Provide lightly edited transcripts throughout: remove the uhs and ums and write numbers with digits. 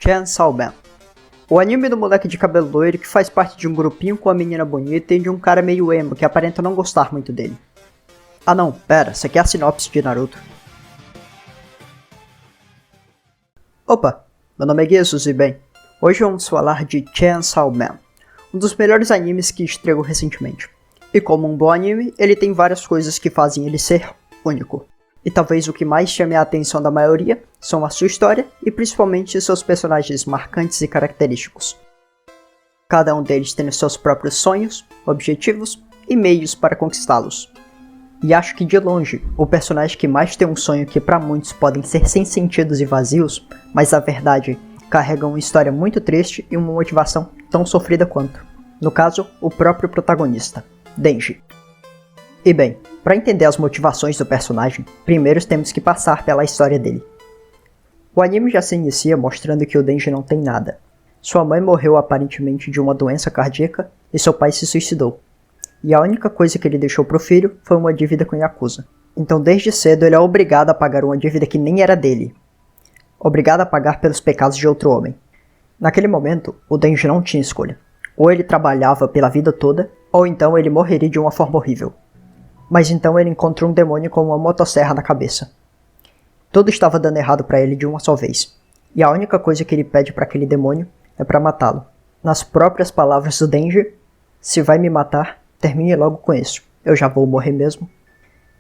Chainsaw Man. O anime do moleque de cabelo loiro que faz parte de um grupinho com a menina bonita e de um cara meio emo que aparenta não gostar muito dele. Ah não, pera, essa aqui é a sinopse de Naruto. Opa, meu nome é Guizos e bem, hoje vamos falar de Chainsaw Man, um dos melhores animes que estreou recentemente. E como um bom anime, ele tem várias coisas que fazem ele ser único. E talvez o que mais chame a atenção da maioria são a sua história e principalmente seus personagens marcantes e característicos. Cada um deles tendo seus próprios sonhos, objetivos e meios para conquistá-los. E acho que de longe, o personagem que mais tem um sonho que para muitos podem ser sem sentidos e vazios, mas na verdade carrega uma história muito triste e uma motivação tão sofrida quanto. No caso, o próprio protagonista, Denji. E bem, para entender as motivações do personagem, primeiro temos que passar pela história dele. O anime já se inicia mostrando que o Denji não tem nada. Sua mãe morreu aparentemente de uma doença cardíaca e seu pai se suicidou. E a única coisa que ele deixou pro filho foi uma dívida com Yakuza. Então desde cedo ele é obrigado a pagar uma dívida que nem era dele. Obrigado a pagar pelos pecados de outro homem. Naquele momento, o Denji não tinha escolha. Ou ele trabalhava pela vida toda, ou então ele morreria de uma forma horrível. Mas então ele encontrou um demônio com uma motosserra na cabeça. Tudo estava dando errado para ele de uma só vez. E a única coisa que ele pede para aquele demônio é para matá-lo. Nas próprias palavras do Denji, se vai me matar, termine logo com isso. Eu já vou morrer mesmo.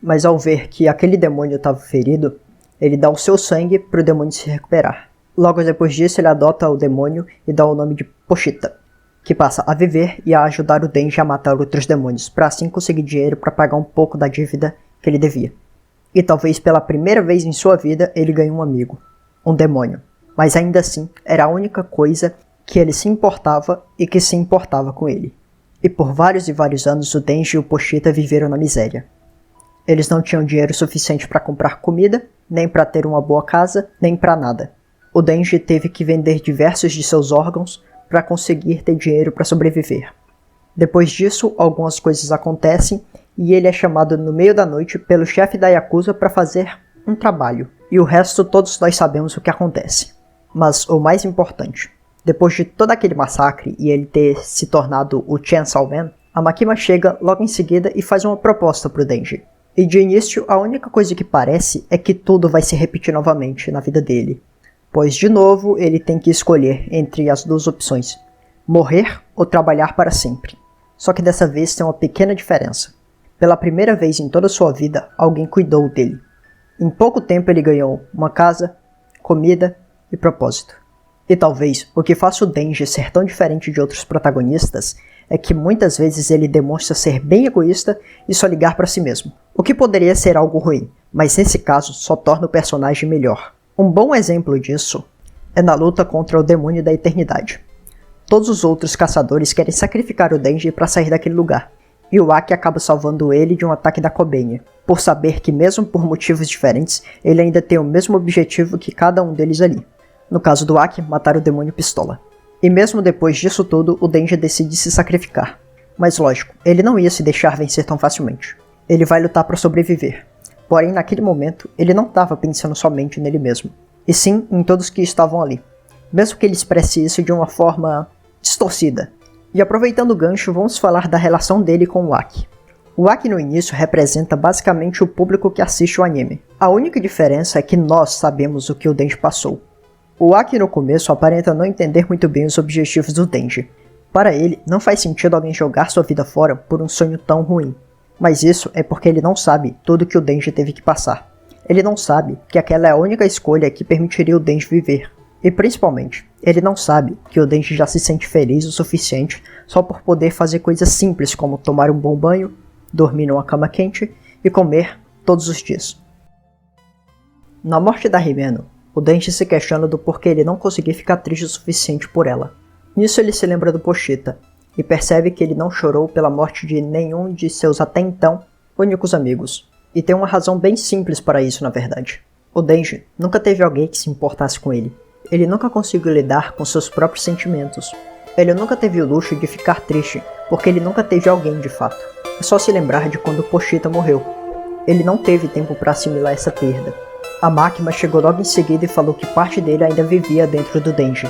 Mas ao ver que aquele demônio estava ferido, ele dá o seu sangue para o demônio se recuperar. Logo depois disso ele adota o demônio e dá o nome de Pochita, que passa a viver e a ajudar o Denji a matar outros demônios, para assim conseguir dinheiro para pagar um pouco da dívida que ele devia. E talvez pela primeira vez em sua vida ele ganhe um amigo, um demônio. Mas ainda assim, era a única coisa que ele se importava e que se importava com ele. E por vários e vários anos o Denji e o Pochita viveram na miséria. Eles não tinham dinheiro suficiente para comprar comida, nem para ter uma boa casa, nem para nada. O Denji teve que vender diversos de seus órgãos para conseguir ter dinheiro para sobreviver. Depois disso, algumas coisas acontecem e ele é chamado no meio da noite pelo chefe da Yakuza para fazer um trabalho. E o resto todos nós sabemos o que acontece. Mas o mais importante, depois de todo aquele massacre e ele ter se tornado o Chainsaw Man, a Makima chega logo em seguida e faz uma proposta para o Denji. E de início, a única coisa que parece é que tudo vai se repetir novamente na vida dele. Pois de novo ele tem que escolher entre as duas opções, morrer ou trabalhar para sempre. Só que dessa vez tem uma pequena diferença. Pela primeira vez em toda a sua vida, alguém cuidou dele. Em pouco tempo ele ganhou uma casa, comida e propósito. E talvez o que faça o Denji ser tão diferente de outros protagonistas é que muitas vezes ele demonstra ser bem egoísta e só ligar para si mesmo. O que poderia ser algo ruim, mas nesse caso só torna o personagem melhor. Um bom exemplo disso é na luta contra o demônio da eternidade. Todos os outros caçadores querem sacrificar o Denji para sair daquele lugar, e o Aki acaba salvando ele de um ataque da Kobenya, por saber que mesmo por motivos diferentes, ele ainda tem o mesmo objetivo que cada um deles ali. No caso do Aki, matar o demônio pistola. E mesmo depois disso tudo, o Denji decide se sacrificar. Mas lógico, ele não ia se deixar vencer tão facilmente. Ele vai lutar para sobreviver. Porém, naquele momento, ele não estava pensando somente nele mesmo, e sim em todos que estavam ali, mesmo que ele expresse isso de uma forma distorcida. E aproveitando o gancho, vamos falar da relação dele com o Aki. O Aki no início representa basicamente o público que assiste o anime. A única diferença é que nós sabemos o que o Denji passou. O Aki no começo aparenta não entender muito bem os objetivos do Denji. Para ele, não faz sentido alguém jogar sua vida fora por um sonho tão ruim. Mas isso é porque ele não sabe tudo que o Denji teve que passar. Ele não sabe que aquela é a única escolha que permitiria o Denji viver. E principalmente, ele não sabe que o Denji já se sente feliz o suficiente só por poder fazer coisas simples como tomar um bom banho, dormir numa cama quente e comer todos os dias. Na morte da Himeno, o Denji se questiona do porquê ele não conseguia ficar triste o suficiente por ela. Nisso ele se lembra do Pochita, e percebe que ele não chorou pela morte de nenhum de seus até então únicos amigos. E tem uma razão bem simples para isso na verdade. O Denji nunca teve alguém que se importasse com ele. Ele nunca conseguiu lidar com seus próprios sentimentos. Ele nunca teve o luxo de ficar triste, porque ele nunca teve alguém de fato. É só se lembrar de quando Pochita morreu. Ele não teve tempo para assimilar essa perda. A Makima chegou logo em seguida e falou que parte dele ainda vivia dentro do Denji.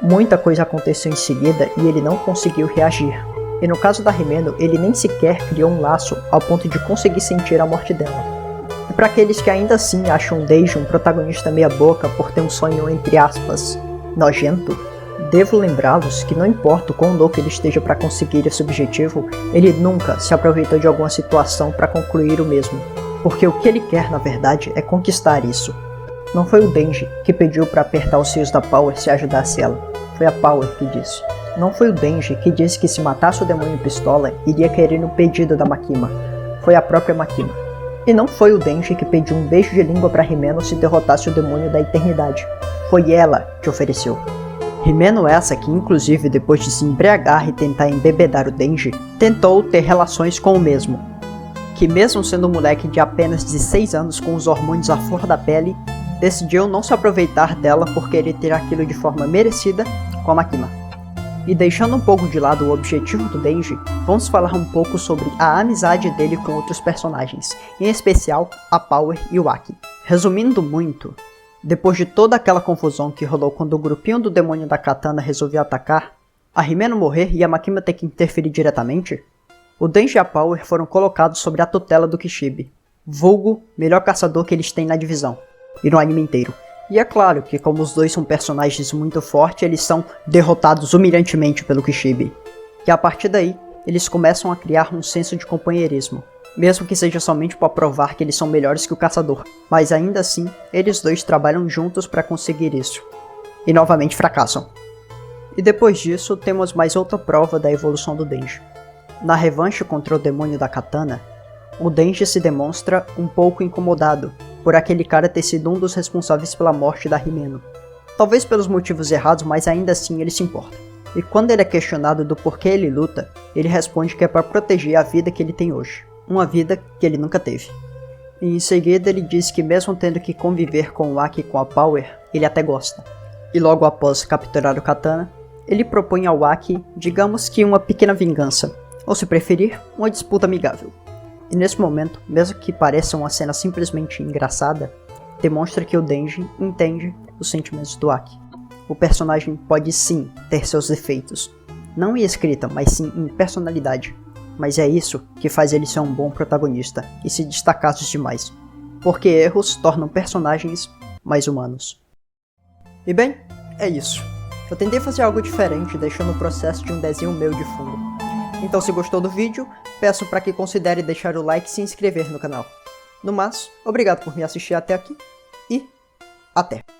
Muita coisa aconteceu em seguida e ele não conseguiu reagir. E no caso da Himeno, ele nem sequer criou um laço ao ponto de conseguir sentir a morte dela. E para aqueles que ainda assim acham o Denji um protagonista meia boca por ter um sonho entre aspas nojento, devo lembrá-los que não importa o quão louco ele esteja para conseguir esse objetivo, ele nunca se aproveitou de alguma situação para concluir o mesmo, porque o que ele quer na verdade é conquistar isso. Não foi o Denji que pediu para apertar os fios da Power se ajudasse ela, foi a Power que disse. Não foi o Denji que disse que se matasse o demônio pistola, iria querer no pedido da Makima, foi a própria Makima. E não foi o Denji que pediu um beijo de língua para Himeno se derrotasse o demônio da eternidade, foi ela que ofereceu. Himeno essa que inclusive depois de se embriagar e tentar embebedar o Denji, tentou ter relações com o mesmo. Que mesmo sendo um moleque de apenas 16 anos com os hormônios à flor da pele, decidiu não se aproveitar dela por querer ter aquilo de forma merecida com a Makima. E deixando um pouco de lado o objetivo do Denji, vamos falar um pouco sobre a amizade dele com outros personagens, em especial a Power e o Aki. Resumindo muito, depois de toda aquela confusão que rolou quando o grupinho do demônio da katana resolveu atacar, a Himeno morrer e a Makima ter que interferir diretamente, o Denji e a Power foram colocados sob a tutela do Kishibe, vulgo melhor caçador que eles têm na divisão, e no anime inteiro. E é claro que como os dois são personagens muito fortes, eles são derrotados humilhantemente pelo Kishibe. E a partir daí, eles começam a criar um senso de companheirismo, mesmo que seja somente para provar que eles são melhores que o caçador, mas ainda assim, eles dois trabalham juntos para conseguir isso. E novamente fracassam. E depois disso, temos mais outra prova da evolução do Denji. Na revanche contra o demônio da katana, o Denji se demonstra um pouco incomodado por aquele cara ter sido um dos responsáveis pela morte da Himeno. Talvez pelos motivos errados, mas ainda assim ele se importa. E quando ele é questionado do porquê ele luta, ele responde que é para proteger a vida que ele tem hoje. Uma vida que ele nunca teve. E em seguida ele diz que mesmo tendo que conviver com o Aki e com a Power, ele até gosta. E logo após capturar o katana, ele propõe ao Aki, digamos que uma pequena vingança, ou se preferir, uma disputa amigável. E nesse momento, mesmo que pareça uma cena simplesmente engraçada, demonstra que o Denji entende os sentimentos do Aki. O personagem pode sim ter seus defeitos, não em escrita, mas sim em personalidade. Mas é isso que faz ele ser um bom protagonista e se destacar dos demais, porque erros tornam personagens mais humanos. E bem, é isso. Eu tentei fazer algo diferente, deixando o processo de um desenho meu de fundo. Então se gostou do vídeo, peço para que considere deixar o like e se inscrever no canal. No mais, obrigado por me assistir até aqui e até!